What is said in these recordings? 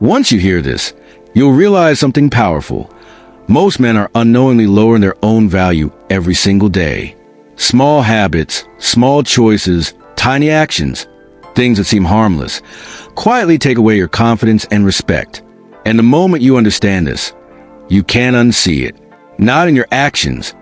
Once you hear this, you'll realize something powerful. Most men are unknowingly lowering their own value every single day. Small habits, small choices, tiny actions, things that seem harmless, quietly take away your confidence and respect. And the moment you understand this, you can't unsee it. Not in your actions,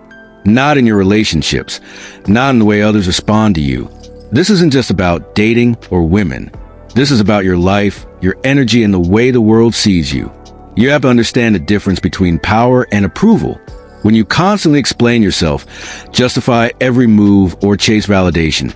not in your relationships, not in the way others respond to you. This isn't just about dating or women. This is about your life, your energy, and the way the world sees you. You have to understand the difference between power and approval. When you constantly explain yourself, justify every move, or chase validation,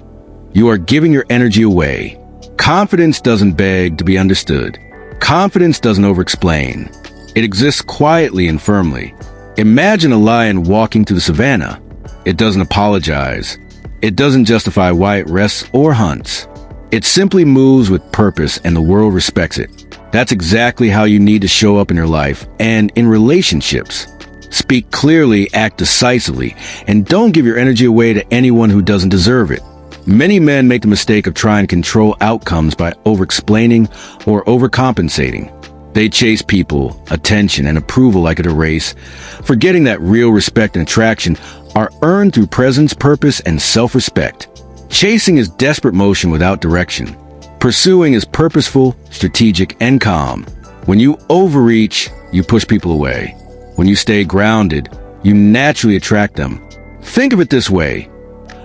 you are giving your energy away. Confidence doesn't beg to be understood. Confidence doesn't over-explain. It exists quietly and firmly. Imagine a lion walking through the savannah. It doesn't apologize. It doesn't justify why it rests or hunts. It simply moves with purpose, and the world respects it. That's exactly how you need to show up in your life and in relationships. Speak clearly, act decisively, and don't give your energy away to anyone who doesn't deserve it. Many men make the mistake of trying to control outcomes by over-explaining or overcompensating. They chase people, attention, and approval like at a race, forgetting that real respect and attraction are earned through presence, purpose, and self-respect. Chasing is desperate motion without direction. Pursuing is purposeful, strategic, and calm. When you overreach, you push people away. When you stay grounded, you naturally attract them. Think of it this way.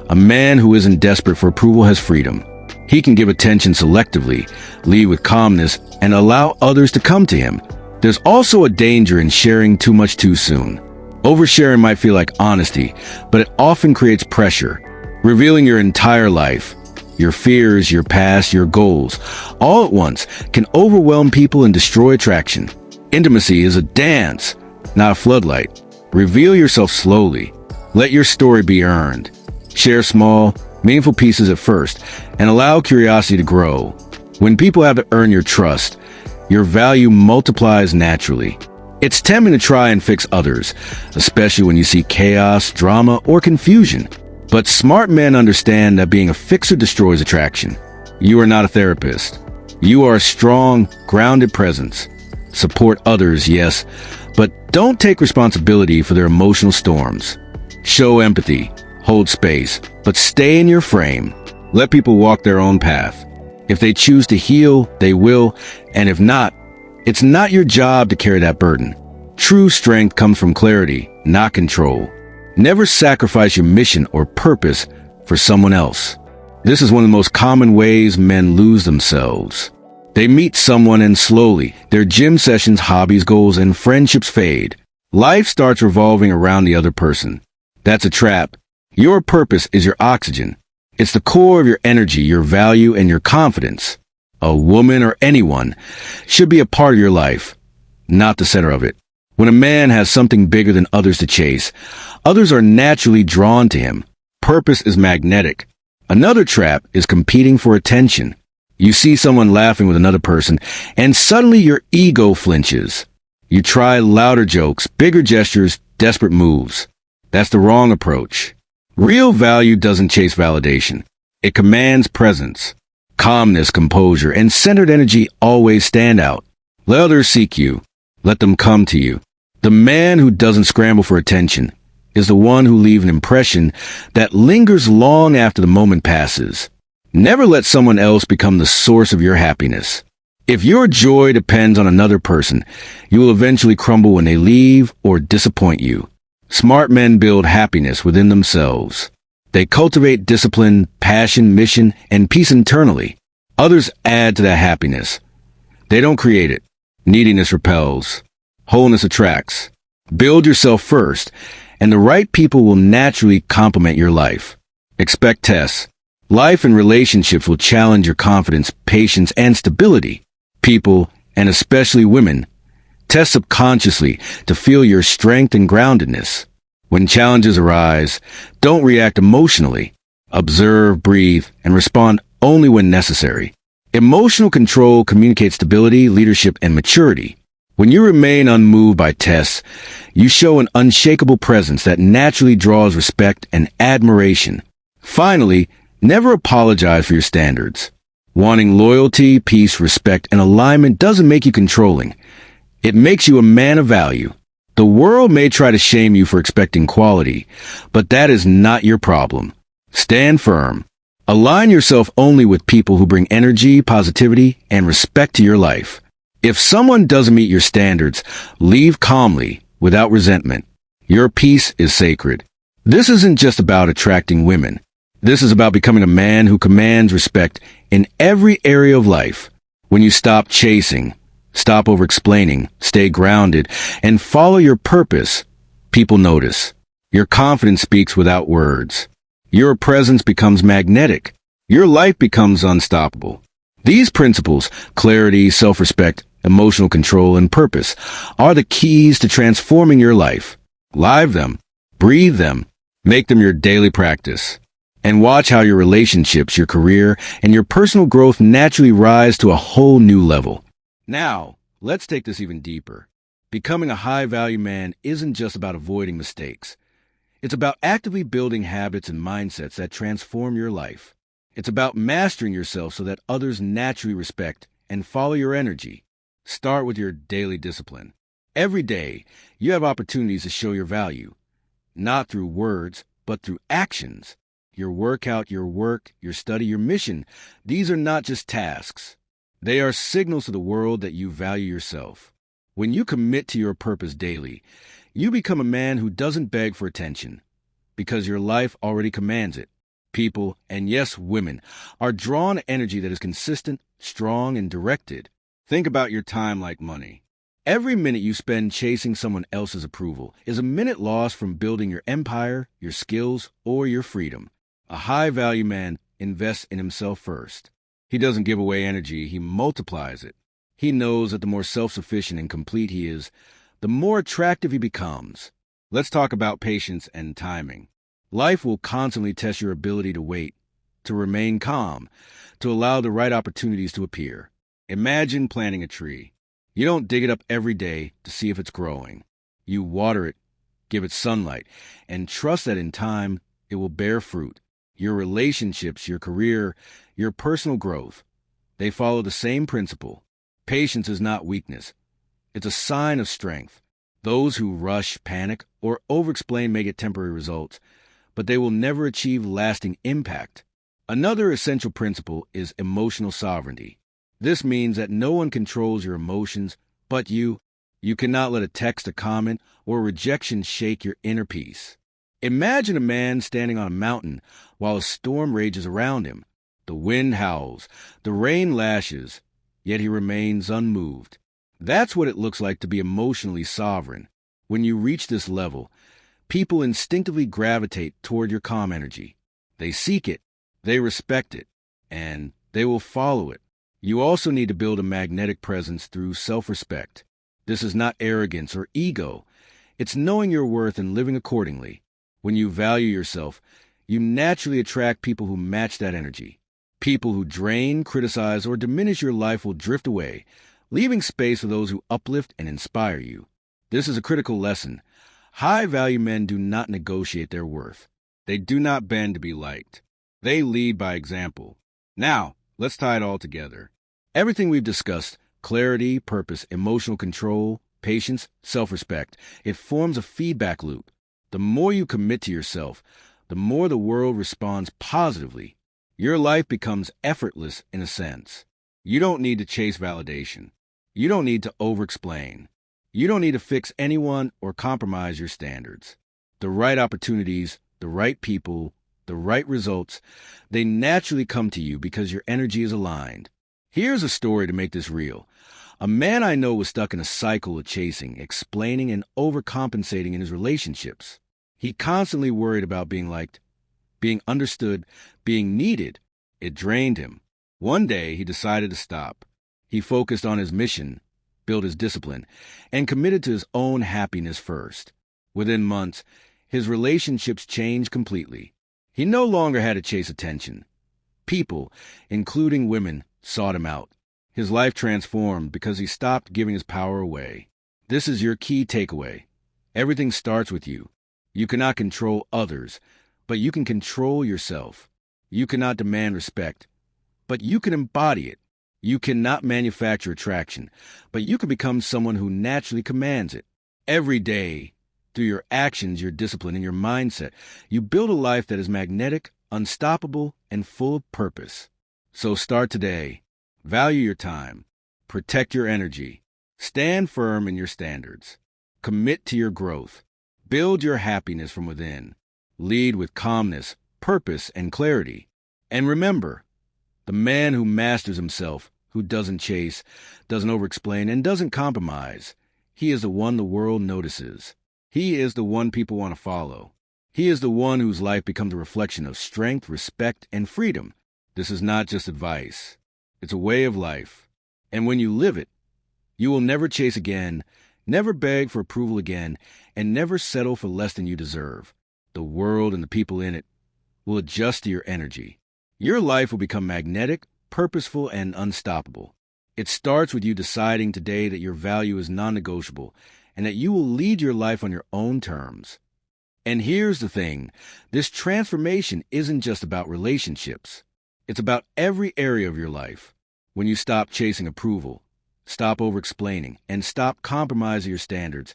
A man who isn't desperate for approval has freedom. He can give attention selectively, lead with calmness, and allow others to come to him. There's also a danger in sharing too much too soon. Oversharing might feel like honesty, but it often creates pressure. Revealing your entire life, your fears, your past, your goals, all at once can overwhelm people and destroy attraction. Intimacy is a dance, not a floodlight. Reveal yourself slowly. Let your story be earned. Share small, meaningful pieces at first, and allow curiosity to grow. When people have to earn your trust, your value multiplies naturally. It's tempting to try and fix others, especially when you see chaos, drama, or confusion. But smart men understand that being a fixer destroys attraction. You are not a therapist. You are a strong, grounded presence. Support others, yes, but don't take responsibility for their emotional storms. Show empathy, hold space, but stay in your frame. Let people walk their own path. If they choose to heal, they will, and if not, it's not your job to carry that burden. True strength comes from clarity, not control. Never sacrifice your mission or purpose for someone else. This is one of the most common ways men lose themselves. They meet someone and slowly, their gym sessions, hobbies, goals, and friendships fade. Life starts revolving around the other person. That's a trap. Your purpose is your oxygen. It's the core of your energy, your value, and your confidence. A woman or anyone should be a part of your life, not the center of it. When a man has something bigger than others to chase, others are naturally drawn to him. Purpose is magnetic. Another trap is competing for attention. You see someone laughing with another person, and suddenly your ego flinches. You try louder jokes, bigger gestures, desperate moves. That's the wrong approach. Real value doesn't chase validation. It commands presence. Calmness, composure, and centered energy always stand out. Let others seek you. Let them come to you. The man who doesn't scramble for attention is the one who leaves an impression that lingers long after the moment passes. Never let someone else become the source of your happiness. If your joy depends on another person, you will eventually crumble when they leave or disappoint you. Smart men build happiness within themselves. They cultivate discipline, passion, mission, and peace internally. Others add to that happiness. They don't create it. Neediness repels. Wholeness attracts. Build yourself first, and the right people will naturally complement your life. Expect tests. Life and relationships will challenge your confidence, patience, and stability. People, and especially women, test subconsciously to feel your strength and groundedness. When challenges arise, don't react emotionally. Observe, breathe, and respond only when necessary. Emotional control communicates stability, leadership, and maturity. When you remain unmoved by tests, you show an unshakable presence that naturally draws respect and admiration. Finally, never apologize for your standards. Wanting loyalty, peace, respect, and alignment doesn't make you controlling. It makes you a man of value. The world may try to shame you for expecting quality, but that is not your problem. Stand firm. Align yourself only with people who bring energy, positivity, and respect to your life. If someone doesn't meet your standards, leave calmly, without resentment. Your peace is sacred. This isn't just about attracting women. This is about becoming a man who commands respect in every area of life. When you stop chasing, stop over-explaining, stay grounded, and follow your purpose, people notice. Your confidence speaks without words. Your presence becomes magnetic. Your life becomes unstoppable. These principles, clarity, self-respect, emotional control, and purpose, are the keys to transforming your life. Live them, breathe them, make them your daily practice. And watch how your relationships, your career, and your personal growth naturally rise to a whole new level. Now, let's take this even deeper. Becoming a high-value man isn't just about avoiding mistakes. It's about actively building habits and mindsets that transform your life. It's about mastering yourself so that others naturally respect and follow your energy. Start with your daily discipline. Every day, you have opportunities to show your value, not through words, but through actions. Your workout, your work, your study, your mission, these are not just tasks. They are signals to the world that you value yourself. When you commit to your purpose daily, you become a man who doesn't beg for attention, because your life already commands it. People, and yes, women, are drawn to energy that is consistent, strong, and directed. Think about your time like money. Every minute you spend chasing someone else's approval is a minute lost from building your empire, your skills, or your freedom. A high-value man invests in himself first. He doesn't give away energy, he multiplies it. He knows that the more self-sufficient and complete he is, the more attractive he becomes. Let's talk about patience and timing. Life will constantly test your ability to wait, to remain calm, to allow the right opportunities to appear. Imagine planting a tree. You don't dig it up every day to see if it's growing. You water it, give it sunlight, and trust that in time it will bear fruit. Your relationships, your career, your personal growth, they follow the same principle. Patience is not weakness. It's a sign of strength. Those who rush, panic, or over-explain may get temporary results, but they will never achieve lasting impact. Another essential principle is emotional sovereignty. This means that no one controls your emotions but you. You cannot let a text, a comment, or rejection shake your inner peace. Imagine a man standing on a mountain while a storm rages around him. The wind howls, the rain lashes, yet he remains unmoved. That's what it looks like to be emotionally sovereign. When you reach this level, people instinctively gravitate toward your calm energy. They seek it, they respect it, and they will follow it. You also need to build a magnetic presence through self-respect. This is not arrogance or ego. It's knowing your worth and living accordingly. When you value yourself, you naturally attract people who match that energy. People who drain, criticize, or diminish your life will drift away, leaving space for those who uplift and inspire you. This is a critical lesson. High-value men do not negotiate their worth. They do not bend to be liked. They lead by example. Now, let's tie it all together. Everything we've discussed, clarity, purpose, emotional control, patience, self-respect, it forms a feedback loop. The more you commit to yourself, the more the world responds positively. Your life becomes effortless in a sense. You don't need to chase validation. You don't need to over-explain. You don't need to fix anyone or compromise your standards. The right opportunities, the right people, the right results, they naturally come to you because your energy is aligned. Here's a story to make this real. A man I know was stuck in a cycle of chasing, explaining, and overcompensating in his relationships. He constantly worried about being liked, being understood, being needed. It drained him. One day, he decided to stop. He focused on his mission, built his discipline, and committed to his own happiness first. Within months, his relationships changed completely. He no longer had to chase attention. People, including women, sought him out. His life transformed because he stopped giving his power away. This is your key takeaway. Everything starts with you. You cannot control others, but you can control yourself. You cannot demand respect, but you can embody it. You cannot manufacture attraction, but you can become someone who naturally commands it. Every day, through your actions, your discipline, and your mindset, you build a life that is magnetic, unstoppable, and full of purpose. So start today. Value your time. Protect your energy. Stand firm in your standards. Commit to your growth. Build your happiness from within. Lead with calmness, purpose, and clarity. And remember, the man who masters himself, who doesn't chase, doesn't overexplain, and doesn't compromise, he is the one the world notices. He is the one people want to follow. He is the one whose life becomes a reflection of strength, respect, and freedom. This is not just advice. It's a way of life. And when you live it, you will never chase again, never beg for approval again, and never settle for less than you deserve. The world and the people in it will adjust to your energy. Your life will become magnetic, purposeful, and unstoppable. It starts with you deciding today that your value is non-negotiable and that you will lead your life on your own terms. And here's the thing, this transformation isn't just about relationships. It's about every area of your life. When you stop chasing approval, stop over-explaining, and stop compromising your standards,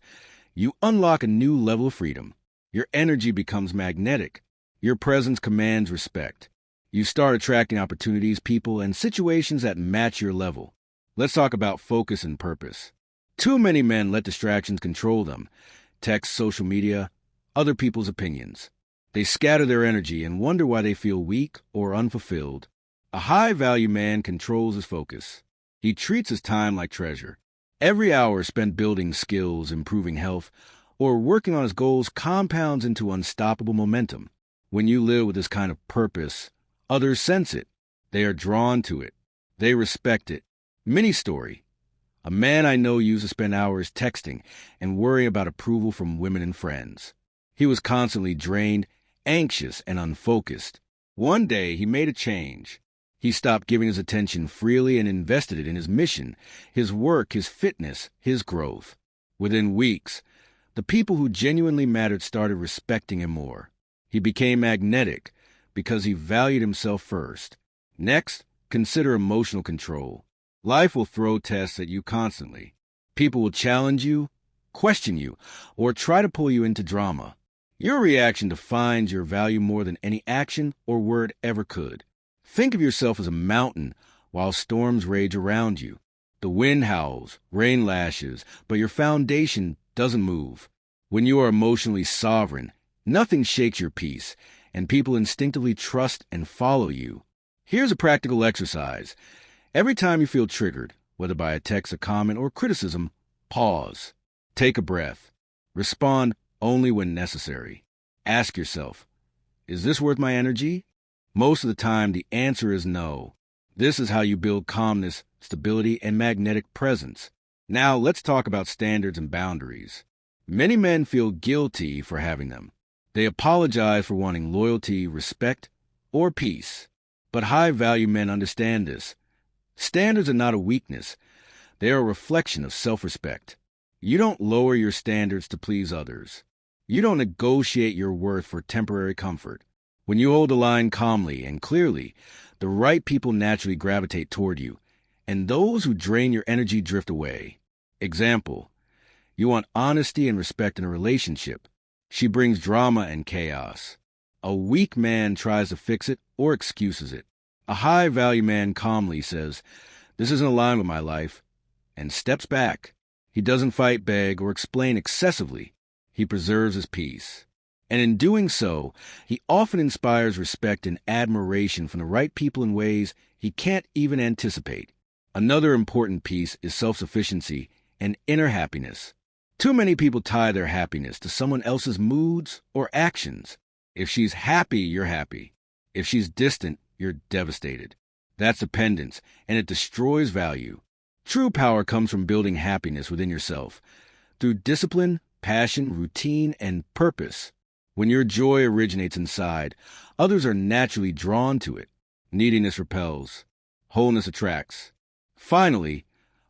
you unlock a new level of freedom. Your energy becomes magnetic. Your presence commands respect. You start attracting opportunities, people, and situations that match your level. Let's talk about focus and purpose. Too many men let distractions control them. Text, social media, other people's opinions. They scatter their energy and wonder why they feel weak or unfulfilled. A high-value man controls his focus. He treats his time like treasure. Every hour spent building skills, improving health, or working on his goals compounds into unstoppable momentum. When you live with this kind of purpose, others sense it. They are drawn to it. They respect it. Mini story. A man I know used to spend hours texting and worrying about approval from women and friends. He was constantly drained, anxious, and unfocused. One day, he made a change. He stopped giving his attention freely and invested it in his mission, his work, his fitness, his growth. Within weeks, the people who genuinely mattered started respecting him more. He became magnetic because he valued himself first. Next, consider emotional control. Life will throw tests at you constantly. People will challenge you, question you, or try to pull you into drama. Your reaction defines your value more than any action or word ever could. Think of yourself as a mountain while storms rage around you. The wind howls, rain lashes, but your foundation doesn't move. When you are emotionally sovereign, nothing shakes your peace, and people instinctively trust and follow you. Here's a practical exercise. Every time you feel triggered, whether by a text, a comment, or criticism, pause. Take a breath. Respond only when necessary. Ask yourself, is this worth my energy? Most of the time, the answer is no. This is how you build calmness, stability, and magnetic presence. Now, let's talk about standards and boundaries. Many men feel guilty for having them. They apologize for wanting loyalty, respect, or peace. But high-value men understand this. Standards are not a weakness. They are a reflection of self-respect. You don't lower your standards to please others. You don't negotiate your worth for temporary comfort. When you hold the line calmly and clearly, the right people naturally gravitate toward you, and those who drain your energy drift away. Example, you want honesty and respect in a relationship. She brings drama and chaos. A weak man tries to fix it or excuses it. A high-value man calmly says, "This isn't aligned with my life," and steps back. He doesn't fight, beg, or explain excessively. He preserves his peace. And in doing so, he often inspires respect and admiration from the right people in ways he can't even anticipate. Another important piece is self-sufficiency and inner happiness. Too many people tie their happiness to someone else's moods or actions. If she's happy, you're happy. If she's distant, you're devastated. That's dependence, and it destroys value. True power comes from building happiness within yourself through discipline, passion, routine, and purpose. When your joy originates inside, others are naturally drawn to it. Neediness repels. Wholeness attracts. Finally,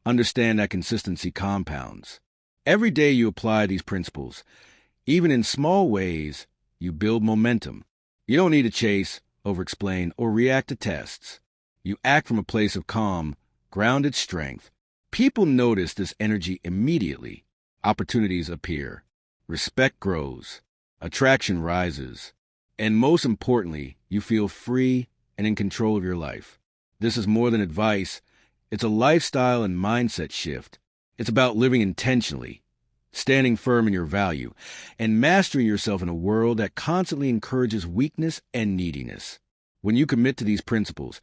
understand that consistency compounds. Every day you apply these principles, even in small ways, you build momentum. You don't need to chase, over-explain, or react to tests. You act from a place of calm, grounded strength. People notice this energy immediately. Opportunities appear. Respect grows. Attraction rises. And most importantly, you feel free and in control of your life. This is more than advice. It's a lifestyle and mindset shift. It's about living intentionally, standing firm in your value, and mastering yourself in a world that constantly encourages weakness and neediness. When you commit to these principles,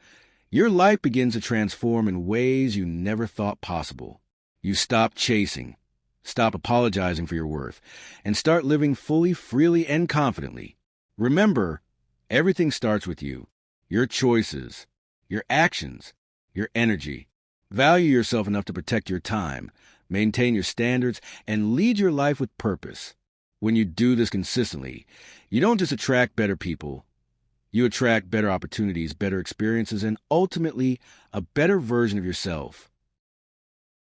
your life begins to transform in ways you never thought possible. You stop chasing, stop apologizing for your worth, and start living fully, freely, and confidently. Remember, everything starts with you, your choices, your actions, your energy. Value yourself enough to protect your time, maintain your standards, and lead your life with purpose. When you do this consistently, you don't just attract better people, you attract better opportunities, better experiences, and ultimately, a better version of yourself.